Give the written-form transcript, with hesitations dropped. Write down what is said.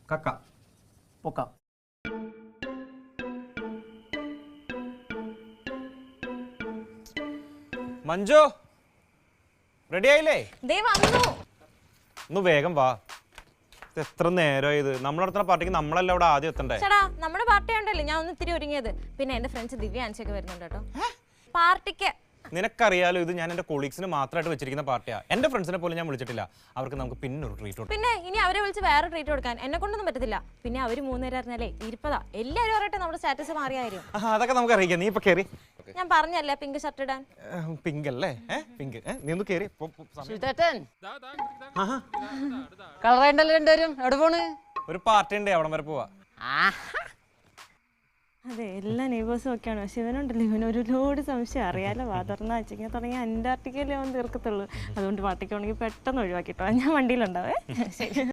കക്ക പൊക്ക. മഞ്ജു റെഡി ആയില്ലേ? ഒന്ന് വേഗം വാ. എത്ര നേരം ഇത് നമ്മൾ നടത്തുന്ന പാർട്ടിക്ക് നമ്മളല്ല അവിടെ ആദ്യം എത്തണ്ടേ? ചേട്ടാ നമ്മുടെ പാർട്ടി ഉണ്ടല്ലേ, ഞാൻ ഒന്ന് ഇത്തിരി ഒരുങ്ങിയത്. പിന്നെ എന്റെ ഫ്രണ്ട്സ് ദിവ്യ ആൻസിയൊക്കെ വരുന്നുണ്ട് കേട്ടോ പാർട്ടിക്ക്. നിനക്കറിയാലോ ഇത് ഞാൻ എന്റെ കൊളീഗ്സിന് മാത്രമായിട്ട് വെച്ചിരിക്കുന്ന പാർട്ടിയാ. എന്റെ ഫ്രണ്ട്സിനെ പോലും ഞാൻ വിളിച്ചിട്ടില്ല. അവർക്ക് നമുക്ക് പിന്നെ ഒരു ട്രീറ്റ് കൊടുക്കാം. പിന്നെ ഇനി അവരെ വിളിച്ച് വേറെ ട്രീറ്റ് കൊടുക്കാൻ എന്നെ കൊണ്ടൊന്നും പറ്റത്തില്ല. പിന്നെ അവര് 3 പേര് അറിഞ്ഞാലേ ഇരുപ്പതാ. എല്ലാവരും അറിയട്ടെ നമ്മുടെ സ്റ്റാറ്റസ് മാറിയ കാര്യം. അതൊക്കെ നമുക്ക് അറിയിക്കാം. നീ ഇപ്പൊ കേറി. ഞാൻ പറഞ്ഞല്ലേ പിങ്ക് ഷർട്ട് ഇടാൻ. പിങ്ക് അല്ലേ? പിങ്ക്. നീ ഒന്ന് കേറി. കളറായിട്ടല്ലോ രണ്ടുപേരും. എവിടെ പോണ്? ഒരു പാർട്ടി ഉണ്ട്, അവിടെ വരെ പോവാ. അതെ, എല്ലാ നെയ്ബേഴ്സും ഒക്കെയാണ്. പക്ഷെ ഇവനുണ്ടല്ലോ, ഇവനൊരു ലോഡ് സംശയം. അറിയാലോ, വാതർന്ന വെച്ചിങ്ങനെ തുടങ്ങി അന്റാർട്ടിക്കയിലേ അവൻ തീർക്കത്തുള്ളൂ. അതുകൊണ്ട് പാർട്ടിക്ക് വേണമെങ്കിൽ പെട്ടെന്ന് ഒഴിവാക്കിട്ടോ. ഞാൻ വണ്ടിയിലുണ്ടാവേ. ശരി.